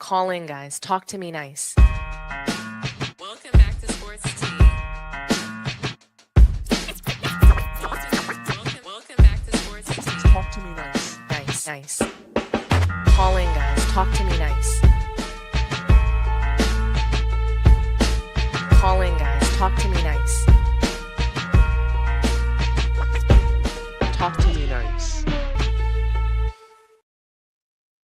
Call in, guys. Talk to me nice. Welcome back to Sports Tea. Welcome back to Sports Tea. Talk to me nice. Nice. Call in, guys. Talk to me nice. Call in, guys. Talk to me nice. Talk to me nice.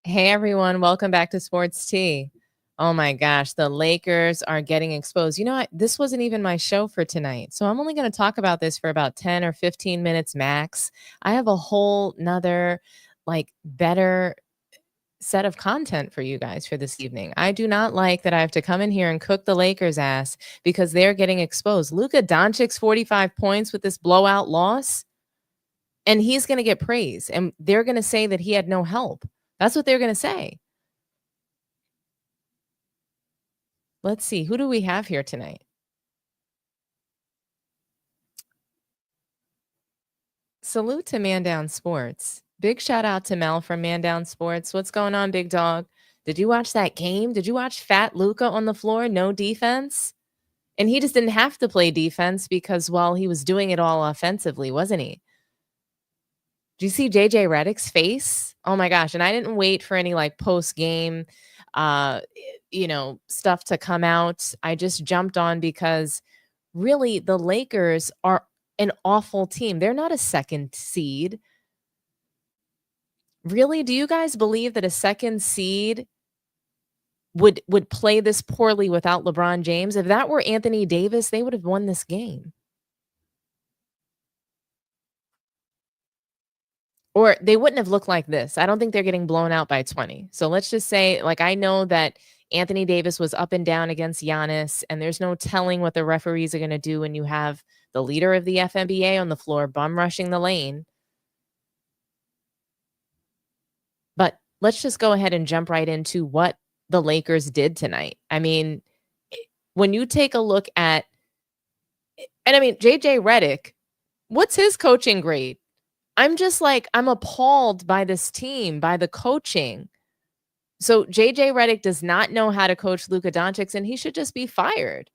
Hey everyone, welcome back to Sports Tea. Oh my gosh, the Lakers are getting exposed. You know what? This wasn't even my show for tonight. So I'm only going to talk about this for about 10 or 15 minutes max. I have a whole nother, better set of content for you guys for this evening. I do not like that I have to come in here and cook the Lakers' ass because they're getting exposed. Luka Doncic's 45 points with this blowout loss, and he's going to get praise. And they're going to say that he had no help. That's what they're going to say. Let's see. Who do we have here tonight? Salute to Man Down Sports. Big shout out to Mel from Man Down Sports. What's going on, big dog? Did you watch that game? Did you watch Fat Luka on the floor? No defense? And he just didn't have to play defense because, well, he was doing it all offensively, wasn't he? Do you see JJ Redick's face? Oh my gosh. And I didn't wait for any post game stuff to come out. I just jumped on because really the Lakers are an awful team. They're not a second seed. Really? Do you guys believe that a second seed would play this poorly without LeBron James? If that were Anthony Davis, they would have won this game. Or they wouldn't have looked like this. I don't think they're getting blown out by 20. So let's just say, I know that Anthony Davis was up and down against Giannis, and there's no telling what the referees are going to do when you have the leader of the FNBA on the floor bum rushing the lane. But let's just go ahead and jump right into what the Lakers did tonight. I mean, when you take a look at, JJ Redick, what's his coaching grade? I'm appalled by this team, by the coaching. So JJ Redick does not know how to coach Luka Doncic, and he should just be fired.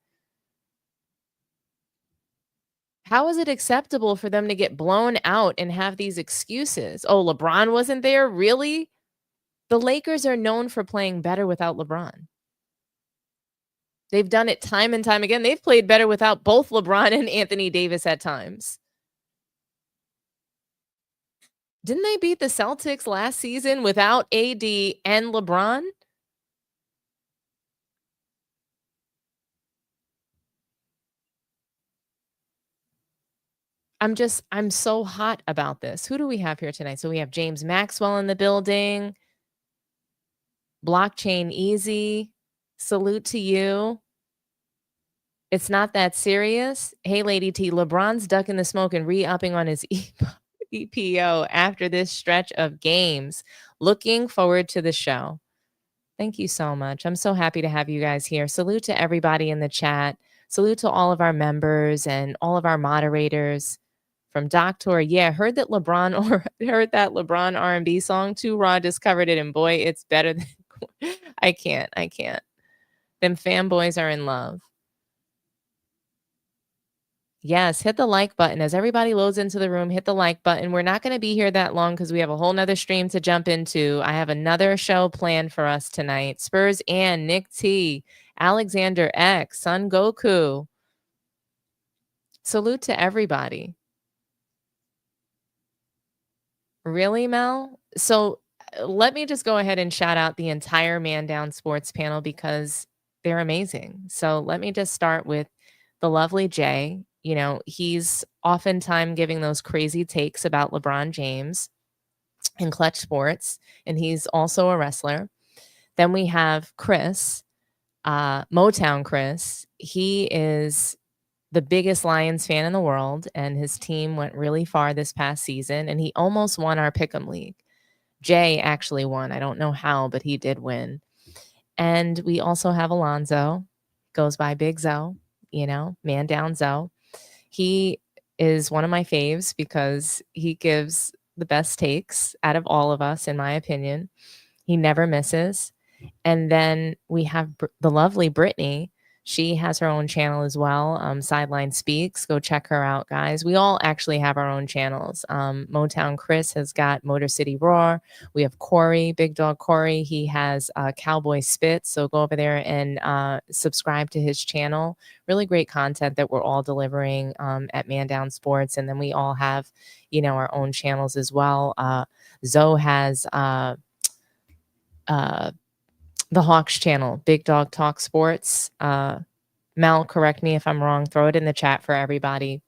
How is it acceptable for them to get blown out and have these excuses? Oh, LeBron wasn't there? Really? The Lakers are known for playing better without LeBron. They've done it time and time again. They've played better without both LeBron and Anthony Davis at times. Didn't they beat the Celtics last season without AD and LeBron? I'm so hot about this. Who do we have here tonight? So we have James Maxwell in the building. Blockchain Easy. Salute to you. It's not that serious. Hey, Lady T, LeBron's ducking the smoke and re-upping on his EPO after this stretch of games. Looking forward to the show. Thank you so much. I'm so happy to have you guys here. Salute to everybody in the chat. Salute to all of our members and all of our moderators. From Doctor, yeah, heard that LeBron R&B song. Too Raw just covered it, and boy, it's better than I can't. Them fanboys are in love. Yes, hit the like button. As everybody loads into the room, hit the like button. We're not going to be here that long because we have a whole nother stream to jump into. I have another show planned for us tonight. Spurs and Nick T, Alexander X, Son Goku. Salute to everybody. Really, Mel? So let me just go ahead and shout out the entire Man Down Sports panel because they're amazing. So let me just start with the lovely Jay. He's oftentimes giving those crazy takes about LeBron James in Clutch Sports, and he's also a wrestler. Then we have Chris, Motown Chris. He is the biggest Lions fan in the world, and his team went really far this past season, and he almost won our Pick'em League. Jay actually won. I don't know how, but he did win. And we also have Alonzo, goes by Big Zo, Man Down Zo. He is one of my faves because he gives the best takes out of all of us, in my opinion. He never misses. And then we have the lovely Brittany. She has her own channel as well, Sideline Speaks. Go check her out, guys. We all actually have our own channels. Motown Chris has got Motor City Roar. We have Corey, Big Dog Corey. He has Cowboy Spit. So go over there and subscribe to his channel. Really great content that we're all delivering at Man Down Sports. And then we all have, our own channels as well. Zoe has the Hawks channel, Big Dog Talk Sports. Mel, correct me if I'm wrong. Throw it in the chat for everybody.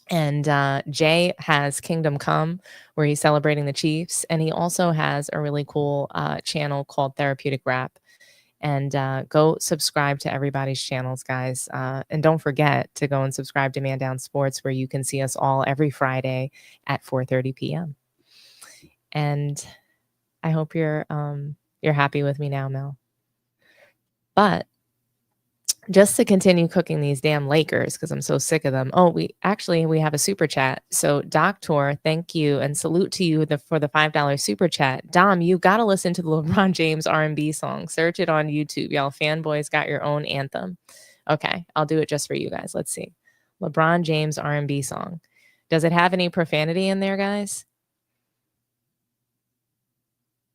And Jay has Kingdom Come, where he's celebrating the Chiefs. And he also has a really cool channel called Therapeutic Rap. And go subscribe to everybody's channels, guys. And don't forget to go and subscribe to Man Down Sports, where you can see us all every Friday at 4:30 p.m. And I hope you're happy with me now, Mel. But just to continue cooking these damn Lakers, because I'm so sick of them. Oh, we have a super chat. So Doctor, thank you and salute to you for the $5 super chat. Dom, you got to listen to the LeBron James R&B song. Search it on YouTube. Y'all fanboys got your own anthem. Okay, I'll do it just for you guys. Let's see. LeBron James R&B song. Does it have any profanity in there, guys?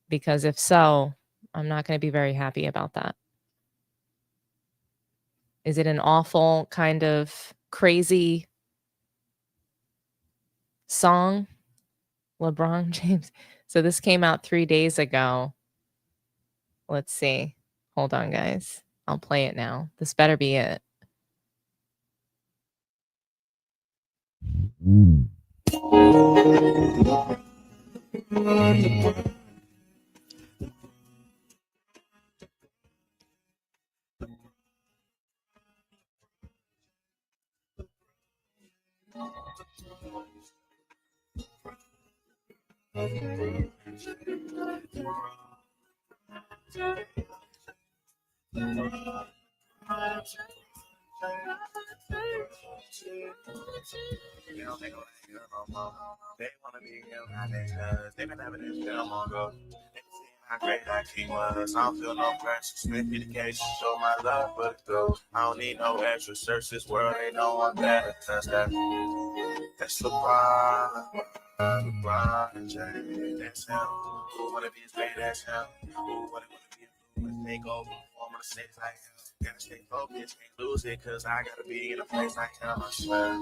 Because if so, I'm not going to be very happy about that. Is it an awful kind of crazy song? LeBron James. So this came out 3 days ago. Let's see. Hold on, guys. I'll play it now. This better be it. They wanna be him, how they does. They been having this film on go. How great that king was. I don't feel no pressure. Smith education, show my love, but go. I don't need no extra. Search this world, ain't no one better. Touch that. That's LeBron. LeBron James. That's him. Who wanna be as great as him? Who wanna be a let's take over. Form of the six like him. Gotta stay focused, can't lose it, cause I gotta be in a place like him, I swear.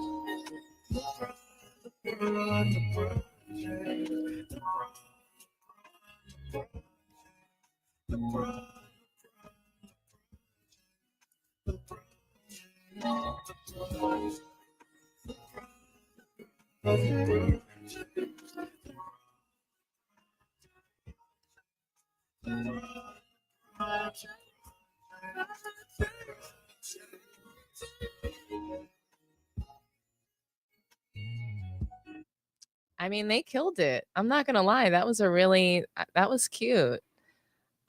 I mean, they killed it. I'm not gonna lie. That was cute.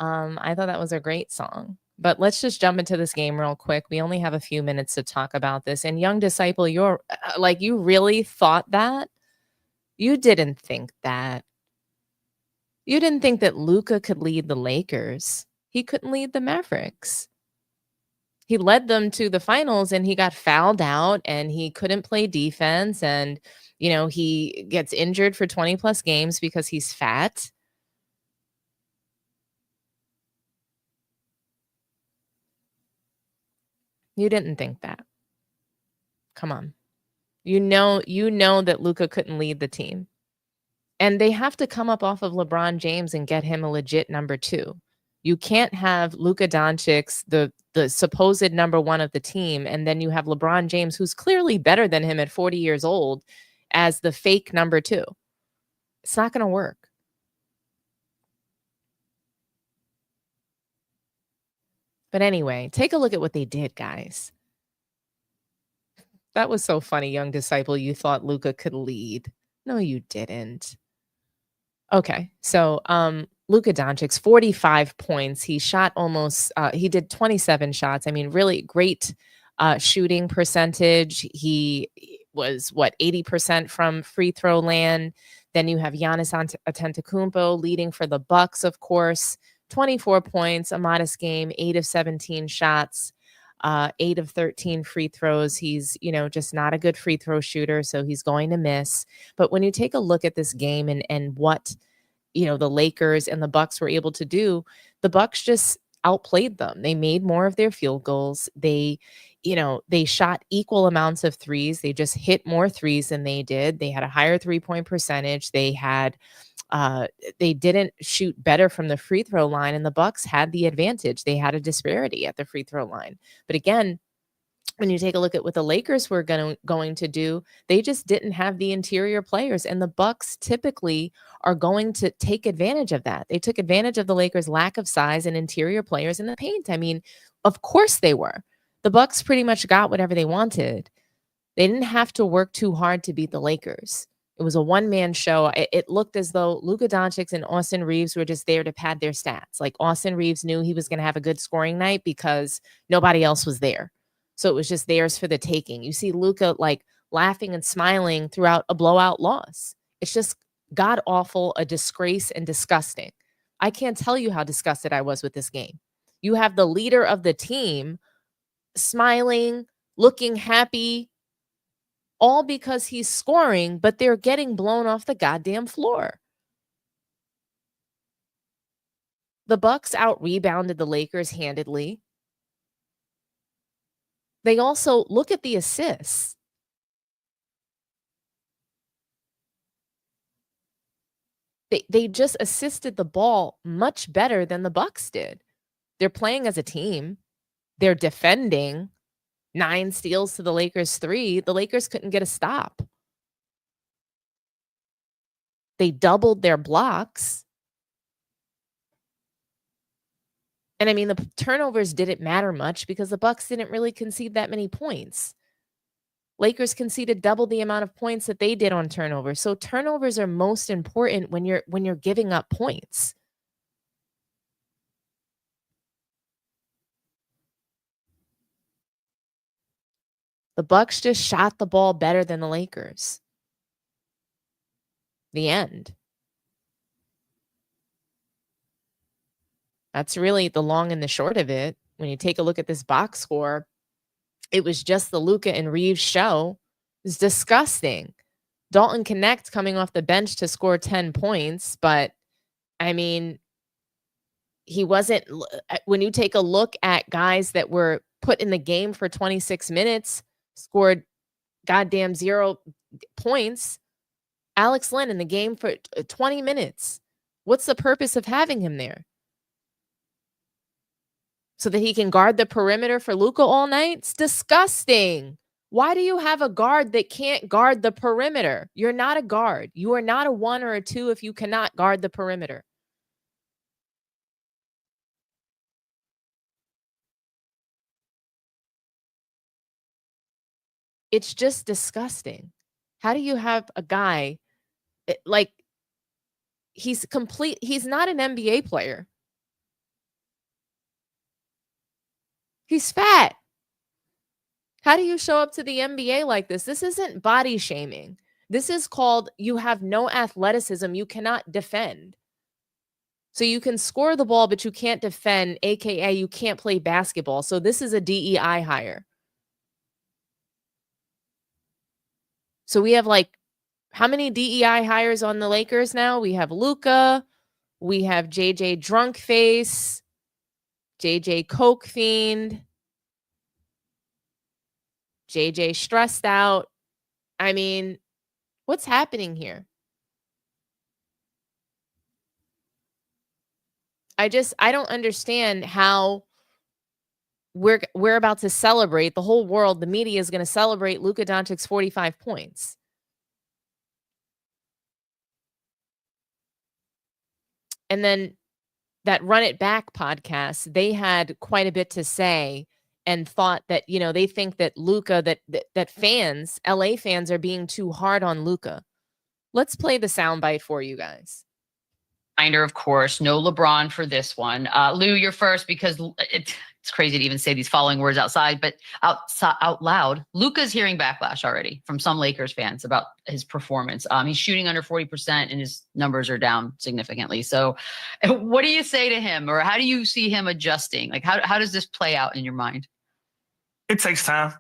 I thought that was a great song. But let's just jump into this game real quick. We only have a few minutes to talk about this. And Young Disciple, you're like, you really thought that? You didn't think that. You didn't think that Luka could lead the Lakers. He couldn't lead the Mavericks. He led them to the finals and he got fouled out and he couldn't play defense. And, he gets injured for 20 plus games because he's fat. You didn't think that. Come on. You know that Luka couldn't lead the team. And they have to come up off of LeBron James and get him a legit number 2. You can't have Luka Doncic, the supposed number 1 of the team, and then you have LeBron James, who's clearly better than him at 40 years old, as the fake number 2. It's not going to work. But anyway, take a look at what they did, guys. That was so funny, Young Disciple. You thought Luka could lead. No, you didn't. Okay, so Luka Doncic, 45 points. He shot he did 27 shots. I mean, really great shooting percentage. He was, 80% from free throw land. Then you have Giannis Antetokounmpo leading for the Bucks, of course, 24 points, a modest game, 8 of 17 shots, 8 of 13 free throws. He's, just not a good free throw shooter, so he's going to miss. But when you take a look at this game and what, the Lakers and the Bucks were able to do, the Bucks just outplayed them. They made more of their field goals. They shot equal amounts of threes. They just hit more threes than they did. They had a higher 3-point percentage. They didn't shoot better from the free throw line, and the Bucks had the advantage. They had a disparity at the free throw line. But again, when you take a look at what the Lakers were going to do, they just didn't have the interior players, and the Bucks typically are going to take advantage of that. They took advantage of the Lakers' lack of size and interior players in the paint. I mean, of course they were. The Bucks pretty much got whatever they wanted. They didn't have to work too hard to beat the Lakers. It was a one-man show. It looked as though Luka Doncic and Austin Reeves were just there to pad their stats. Like, Austin Reeves knew he was going to have a good scoring night because nobody else was there. So it was just theirs for the taking. You see Luka like laughing and smiling throughout a blowout loss. It's just god awful, a disgrace, and disgusting. I can't tell you how disgusted I was with this game. You have the leader of the team smiling, looking happy, all because he's scoring, but they're getting blown off the goddamn floor. The Bucks out-rebounded the Lakers handedly. They also look at the assists. They just assisted the ball much better than the Bucks did. They're playing as a team. They're defending. 9 steals to the Lakers 3. The Lakers couldn't get a stop. They doubled their blocks. And I mean, the turnovers didn't matter much because the Bucks didn't really concede that many points. Lakers conceded double the amount of points that they did on turnovers. So turnovers are most important when you're giving up points. The Bucks just shot the ball better than the Lakers. The end. That's really the long and the short of it. When you take a look at this box score, it was just the Luka and Reeves show. It's disgusting. Dalton Connect coming off the bench to score 10 points, but I mean, he wasn't. When you take a look at guys that were put in the game for 26 minutes, scored goddamn 0 points. Alex Len in the game for 20 minutes. What's the purpose of having him there? So that he can guard the perimeter for Luka all night? It's disgusting. Why do you have a guard that can't guard the perimeter? You're not a guard. You are not a 1 or a 2 if you cannot guard the perimeter. It's just disgusting. How do you have a guy like he's not an NBA player. He's fat. How do you show up to the NBA like this? This isn't body shaming. This is called you have no athleticism. You cannot defend. So you can score the ball, but you can't defend, aka you can't play basketball. So this is a DEI hire. So we have like how many DEI hires on the Lakers now? We have Luka, we have JJ Drunkface, JJ Coke Fiend, JJ Stressed Out. I mean, what's happening here? I don't understand how we're about to celebrate, the whole world, the media is going to celebrate Luka Doncic's 45 points. And then that Run It Back podcast, they had quite a bit to say and thought that, they think that Luka, that fans, LA fans are being too hard on Luka. Let's play the soundbite for you guys. Reminder, of course, no LeBron for this one. Lou, you're first because it's crazy to even say these following words outside, but out loud. Luka's hearing backlash already from some Lakers fans about his performance. He's shooting under 40% and his numbers are down significantly. So what do you say to him, or how do you see him adjusting? Like, how does this play out in your mind? It takes time.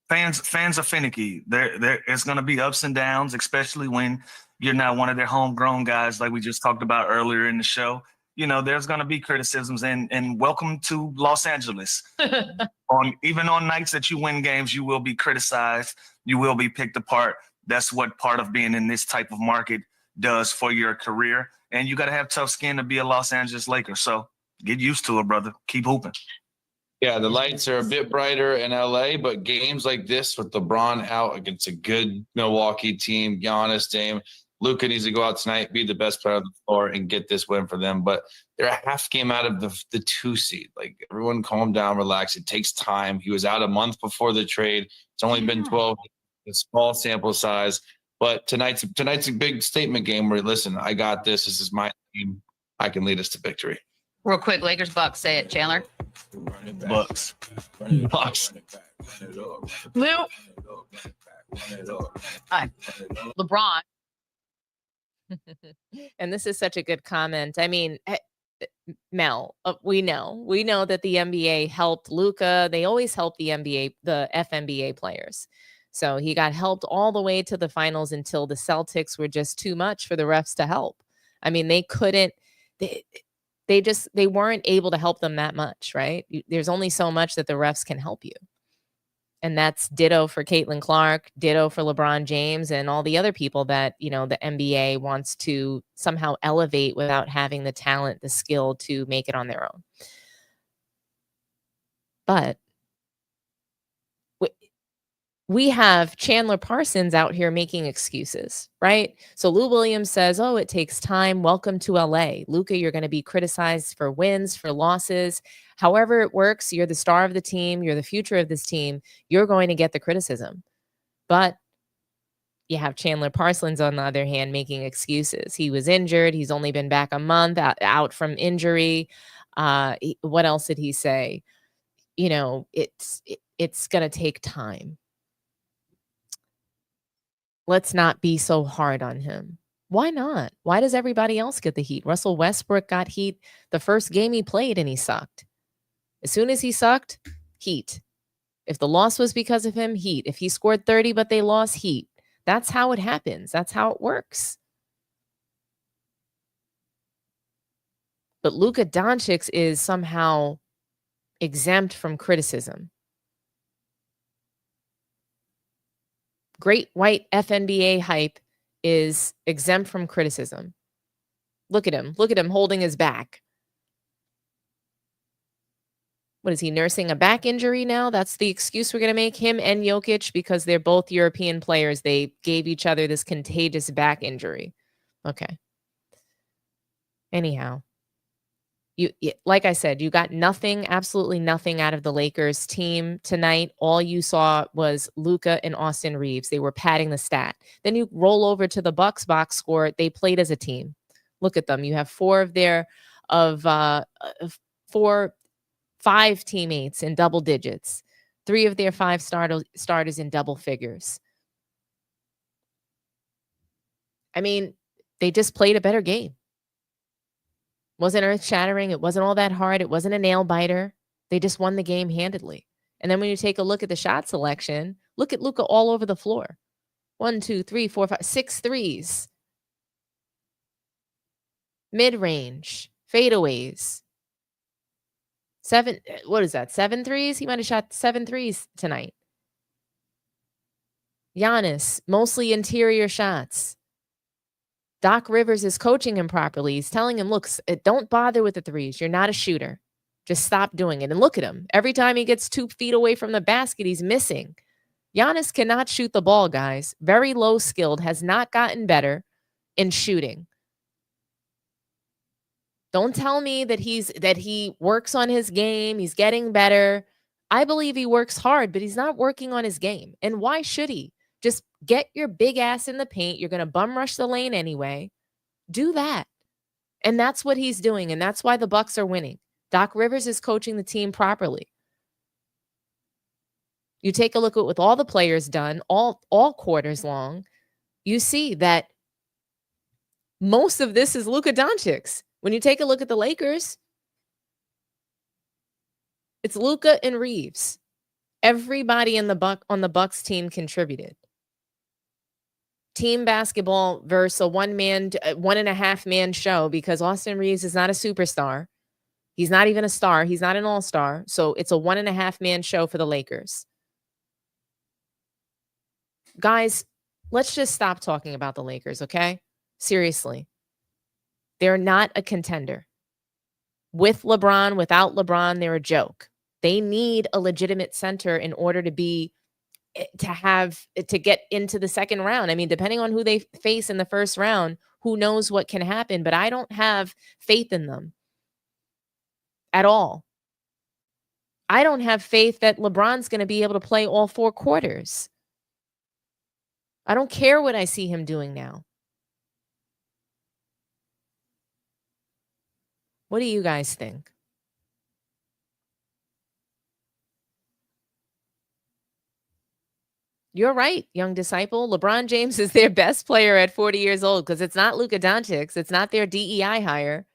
Fans are finicky. It's going to be ups and downs, especially when you're not one of their homegrown guys like we just talked about earlier in the show. There's going to be criticisms, and welcome to Los Angeles. Even on nights that you win games, you will be criticized. You will be picked apart. That's what part of being in this type of market does for your career. And you got to have tough skin to be a Los Angeles Laker. So get used to it, brother. Keep hooping. Yeah, the lights are a bit brighter in LA, but games like this with LeBron out against a good Milwaukee team, Giannis, Dame, Luka needs to go out tonight, be the best player on the floor, and get this win for them. But they're a half game out of the 2 seed. Like, everyone calm down, relax. It takes time. He was out a month before the trade. It's only been 12, a small sample size. But tonight's a big statement game where, listen, I got this. This is my team. I can lead us to victory. Real quick, Lakers Bucks, say it, Chandler. Bucks. Lou. Hi. LeBron. And this is such a good comment. I mean, Mel, we know that the NBA helped Luka. They always help the NBA, the FNBA players. So he got helped all the way to the finals until the Celtics were just too much for the refs to help. I mean, they couldn't. They weren't able to help them that much, right? There's only so much that the refs can help you. And that's ditto for Caitlin Clark, ditto for LeBron James, and all the other people that, the NBA wants to somehow elevate without having the talent, the skill to make it on their own. But we have Chandler Parsons out here making excuses, right? So Lou Williams says, oh, it takes time. Welcome to LA. Luka, you're going to be criticized for wins, for losses. However it works, you're the star of the team. You're the future of this team. You're going to get the criticism. But you have Chandler Parsons, on the other hand, making excuses. He was injured. He's only been back a month out from injury. What else did he say? It's going to take time. Let's not be so hard on him. Why not? Why does everybody else get the heat? Russell Westbrook got heat the first game he played and he sucked. As soon as he sucked, heat. If the loss was because of him, heat. If he scored 30 but they lost, heat. That's how it happens. That's how it works. But Luka Doncic is somehow exempt from criticism. Great white FNBA hype is exempt from criticism. Look at him. Look at him holding his back. What is he, nursing a back injury now? That's the excuse we're going to make him and Jokic because they're both European players. They gave each other this contagious back injury. Okay. Anyhow. Like I said, you got nothing, absolutely nothing out of the Lakers team tonight. All you saw was Luka and Austin Reeves. They were padding the stat. Then you roll over to the Bucks box score. They played as a team. Look at them. You have 5 teammates in double digits. 3 of their 5 starters in double figures. I mean, they just played a better game. Wasn't earth-shattering. It wasn't all that hard. It wasn't a nail-biter. They just won the game handedly. And then when you take a look at the shot selection, look at Luka all over the floor. 1, 2, 3, 4, 5, 6 threes. Mid-range. Fadeaways. 7, what is that, 7 threes? He might have shot 7 threes tonight. Giannis, mostly interior shots. Doc Rivers is coaching him properly. He's telling him, look, don't bother with the threes. You're not a shooter. Just stop doing it. And look at him. Every time he gets 2 feet away from the basket, he's missing. Giannis cannot shoot the ball, guys. Very low skilled, has not gotten better in shooting. Don't tell me that he works on his game. He's getting better. I believe he works hard, but he's not working on his game. And why should he? Just get your big ass in the paint. You're going to bum rush the lane anyway. Do that. And that's what he's doing. And that's why the Bucks are winning. Doc Rivers is coaching the team properly. You take a look at what all the players done, all quarters long, you see that most of this is Luka Doncic. When you take a look at the Lakers, it's Luka and Reeves. Everybody on the Bucks team contributed. Team basketball versus a 1.5 man show, because Austin Reeves is not a superstar. He's not even a star. He's not an all-star. So it's a 1.5 man show for the Lakers. Guys, let's just stop talking about the Lakers, okay? Seriously. They're not a contender. With LeBron, without LeBron, they're a joke. They need a legitimate center in order to get into the second round. I mean, depending on who they face in the first round, who knows what can happen, but I don't have faith in them at all. I don't have faith that LeBron's going to be able to play all 4 quarters. I don't care what I see him doing now. What do you guys think? You're right, young disciple. LeBron James is their best player at 40 years old, because it's not Luka Doncic. It's not their DEI hire.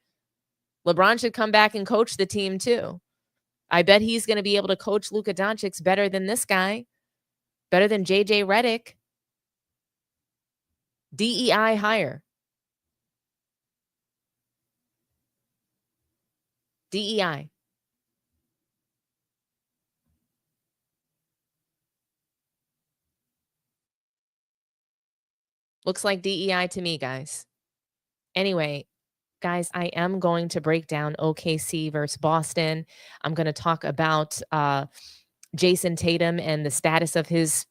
LeBron should come back and coach the team too. I bet he's going to be able to coach Luka Doncic better than this guy, better than JJ Redick. DEI hire. DEI. Looks like DEI to me, guys. Anyway, guys, I am going to break down OKC versus Boston. I'm going to talk about Jason Tatum and the status of his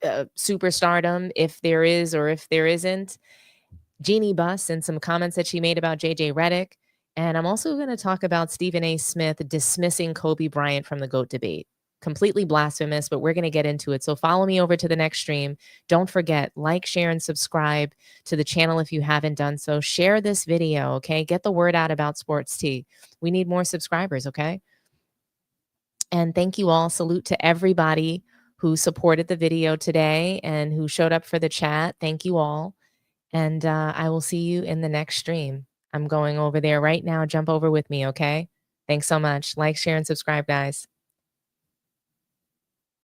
superstardom, if there is or if there isn't. Jeannie Buss and some comments that she made about JJ Redick. And I'm also going to talk about Stephen A. Smith dismissing Kobe Bryant from the GOAT debate. Completely blasphemous, but we're going to get into it. So follow me over to the next stream. Don't forget, like, share, and subscribe to the channel if you haven't done so. Share this video, okay? Get the word out about Sports Tea. We need more subscribers, okay? And thank you all. Salute to everybody who supported the video today and who showed up for the chat. Thank you all. And I will see you in the next stream. I'm going over there right now. Jump over with me, okay? Thanks so much. Like, share, and subscribe, guys.